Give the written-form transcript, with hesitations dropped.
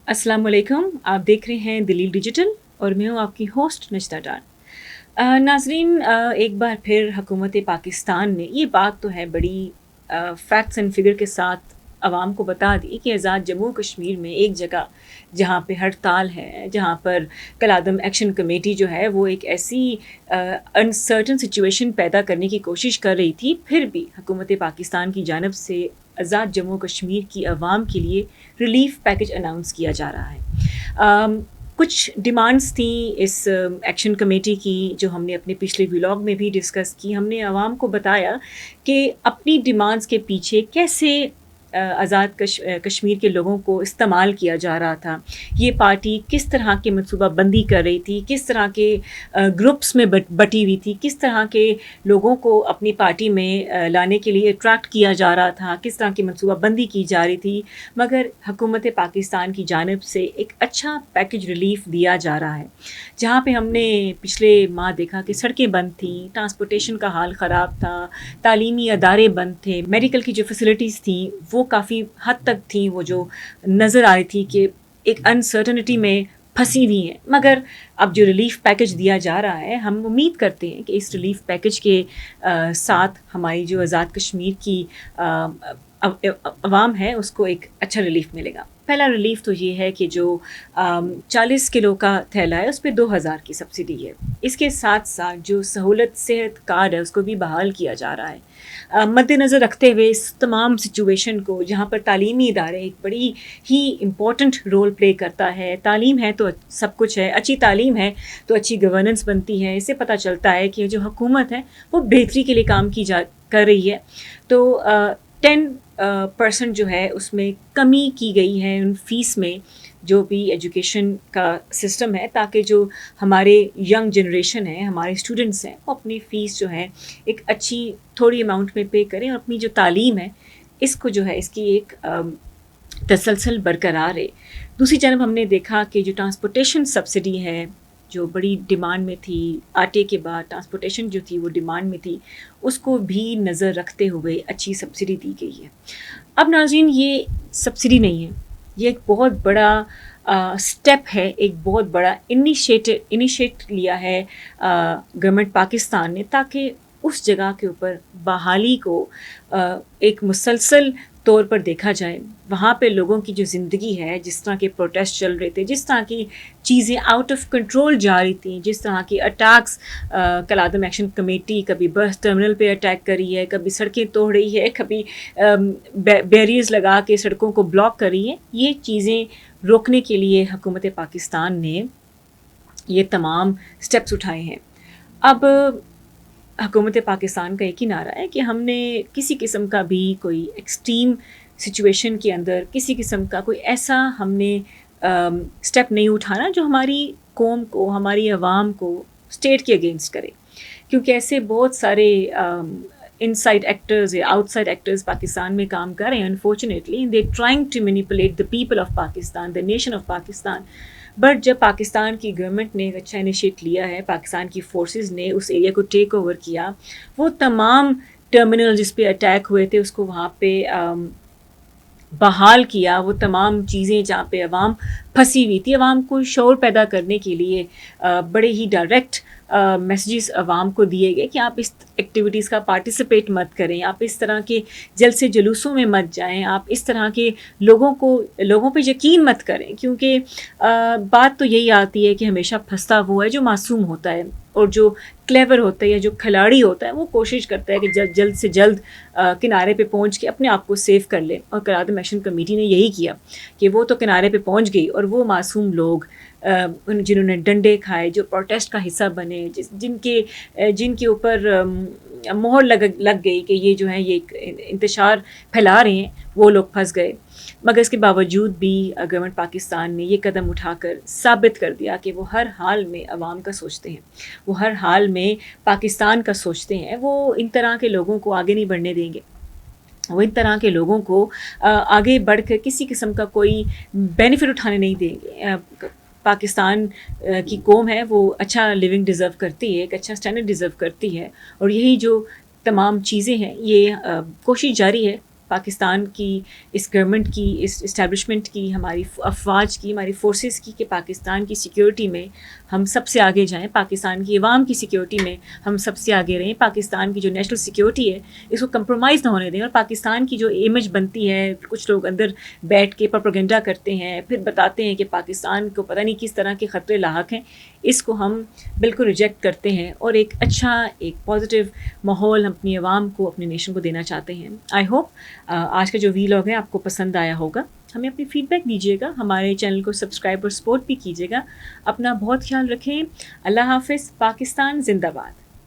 अस्सलाम वालेकुम। आप देख रहे हैं दलील डिजिटल और मैं हूँ आपकी होस्ट नजदा डार। नाजरीन, एक बार फिर हुकूमत पाकिस्तान ने ये बात तो है बड़ी फैक्ट्स एंड फिगर के साथ आवाम को बता दी कि आज़ाद जम्मू कश्मीर में एक जगह जहाँ पे हड़ताल है, जहाँ पर कलादम एक्शन कमेटी जो है वो एक ऐसी अनसर्टन सिचुएशन पैदा करने की कोशिश कर रही थी, फिर भी हुकूमत पाकिस्तान की जानब से आज़ाद जम्मू कश्मीर की आवाम के लिए रिलीफ पैकेज अनाउंस किया जा रहा है। कुछ डिमांड्स थी इस एक्शन कमेटी की जो हमने अपने पिछले व्लॉग में भी डिस्कस की। हमने आवाम को बताया कि अपनी डिमांड्स के पीछे कैसे आज़ाद कश्मीर के लोगों को इस्तेमाल किया जा रहा था, ये पार्टी किस तरह की मनसूबा बंदी कर रही थी, किस तरह के ग्रुप्स में बटी हुई थी, किस तरह के लोगों को अपनी पार्टी में लाने के लिए अट्रैक्ट किया जा रहा था, किस तरह की मनसूबा बंदी की जा रही थी। मगर हुकूमत पाकिस्तान की जानिब से एक अच्छा पैकेज रिलीफ दिया जा रहा है, जहाँ पे हमने पिछले माह देखा कि सड़कें बंद थी, ट्रांसपोर्टेशन का हाल ख़राब था, तालीमी अदारे बंद थे, मेडिकल की जो फैसिलिटीज़ थी वो काफ़ी हद तक थी, वो जो नज़र आ रही थी कि एक अनसर्टनिटी में फंसी हुई हैं। मगर अब जो रिलीफ पैकेज दिया जा रहा है, हम उम्मीद करते हैं कि इस रिलीफ पैकेज के साथ हमारी जो आज़ाद कश्मीर की अवाम है उसको एक अच्छा रिलीफ मिलेगा। पहला रिलीफ तो ये है कि जो 40 किलो का थैला है उस पर 2000 की सब्सिडी है। इसके साथ साथ जो सहूलत सेहत कार्ड है उसको भी बहाल किया जा रहा है। मद्देनज़र रखते हुए इस तमाम सिचुएशन को, जहाँ पर तालीमी इदारे एक बड़ी ही इम्पॉर्टेंट रोल प्ले करता है, तालीम है तो सब कुछ है, अच्छी तालीम है तो अच्छी गवर्नेंस बनती है। इससे पता चलता है कि जो हुकूमत है वो बेहतरी के लिए काम कर रही है। तो 10% जो है उसमें कमी की गई है उन फ़ीस में, जो भी एजुकेशन का सिस्टम है, ताकि जो हमारे यंग जनरेशन है, हमारे स्टूडेंट्स हैं, वो अपनी फ़ीस जो है एक अच्छी थोड़ी अमाउंट में पे करें और अपनी जो तालीम है इसको जो है इसकी एक तसलसल बरकरार रहे। दूसरी जानब हमने देखा कि जो ट्रांसपोर्टेशन सब्सिडी है जो बड़ी डिमांड में थी, आटे के बाद ट्रांसपोर्टेशन जो थी वो डिमांड में थी, उसको भी नज़र रखते हुए अच्छी सब्सिडी दी गई है। अब नाज़रीन, ये सब्सिडी नहीं है, ये एक बहुत बड़ा स्टेप है, एक बहुत बड़ा इनिशिएट लिया है गवर्नमेंट पाकिस्तान ने, ताकि उस जगह के ऊपर बहाली को एक मुसलसल तौर पर देखा जाए। वहाँ पे लोगों की जो ज़िंदगी है, जिस तरह के प्रोटेस्ट चल रहे थे, जिस तरह की चीज़ें आउट ऑफ कंट्रोल जा रही थी, जिस तरह की अटैक्स कलादम एक्शन कमेटी कभी बस टर्मिनल पे अटैक करी है, कभी सड़कें तोड़ रही है, कभी बैरियर्स लगा के सड़कों को ब्लॉक कर रही है, ये चीज़ें रोकने के लिए हुकूमत पाकिस्तान ने ये तमाम स्टेप्स उठाए हैं। अब हुकूमत पाकिस्तान का एक ही नारा है कि हमने किसी किस्म का भी कोई एक्सट्रीम सिचुएशन के अंदर किसी किस्म का कोई ऐसा हमने स्टेप नहीं उठाना जो हमारी कौम को, हमारी आवाम को स्टेट के अगेंस्ट करे, क्योंकि ऐसे बहुत सारे इनसाइड एक्टर्स या आउटसाइड एक्टर्स पाकिस्तान में काम कर रहे हैं। Unfortunately they trying to manipulate the people of Pakistan, the nation of Pakistan. But जब पाकिस्तान की गवर्नमेंट ने एक अच्छा इनिशिएट लिया है, पाकिस्तान की फोर्सेस ने उस एरिया को टेक ओवर किया, वो तमाम टर्मिनल जिस पे अटैक हुए थे उसको वहाँ पे बहाल किया, वो तमाम चीज़ें जहाँ पे अवाम फंसी हुई थी, अवाम को शौर पैदा करने के लिए बड़े ही डायरेक्ट मैसेजेस अवाम को दिए गए कि आप इस एक्टिविटीज़ का पार्टिसिपेट मत करें, आप इस तरह के जलसे जुलूसों में मत जाएं, आप इस तरह के लोगों पे यकीन मत करें, क्योंकि बात तो यही आती है कि हमेशा फंसता वो है जो मासूम होता है, और जो क्लेवर होता है या जो खिलाड़ी होता है वो कोशिश करता है कि जल्द से जल्द किनारे पे पहुंच के अपने आप को सेव कर ले। और कलादम एक्शन कमेटी ने यही किया कि वो तो किनारे पे पहुंच गई, और वो मासूम लोग जिन्होंने डंडे खाए, जो प्रोटेस्ट का हिस्सा बने, जिनके ऊपर मोहर लग गई कि ये जो है ये इंतशार फैला रहे हैं, वो लोग फंस गए। मगर इसके बावजूद भी गवर्नमेंट पाकिस्तान ने ये कदम उठाकर साबित कर दिया कि वो हर हाल में अवाम का सोचते हैं, वो हर हाल में पाकिस्तान का सोचते हैं। वो इन तरह के लोगों को आगे नहीं बढ़ने देंगे, वो इन तरह के लोगों को आगे बढ़कर किसी किस्म का कोई बेनिफिट उठाने नहीं देंगे। पाकिस्तान की कौम है वो अच्छा लिविंग डिज़र्व करती है, एक अच्छा स्टैंडर्ड डिज़र्व करती है, और यही जो तमाम चीज़ें हैं ये कोशिश जारी है پاکستان کی اس گورنمنٹ کی، اس اسٹیبلشمنٹ کی، ہماری افواج کی، ہماری فورسز کی کہ پاکستان کی سیکیورٹی میں ہم سب سے آگے جائیں، پاکستان کی عوام کی سیکیورٹی میں ہم سب سے آگے رہیں، پاکستان کی جو نیشنل سیکیورٹی ہے اس کو کمپرومائز نہ ہونے دیں، اور پاکستان کی جو امیج بنتی ہے، کچھ لوگ اندر بیٹھ کے پروپیگنڈا کرتے ہیں، پھر بتاتے ہیں کہ پاکستان کو پتہ نہیں کس طرح کے خطرے لاحق ہیں، اس کو ہم بالکل ریجیکٹ کرتے ہیں اور ایک اچھا، ایک پازیٹیو ماحول ہم اپنی عوام کو، اپنے نیشن کو دینا چاہتے ہیں۔ آئی ہوپ آج کا جو ویلاگ ہے آپ کو پسند آیا ہوگا۔ ہمیں اپنی فیڈ بیک دیجیے گا، ہمارے چینل کو سبسکرائب اور سپورٹ بھی کیجیے گا۔ اپنا بہت خیال رکھیں۔ اللہ حافظ۔ پاکستان زندہ باد۔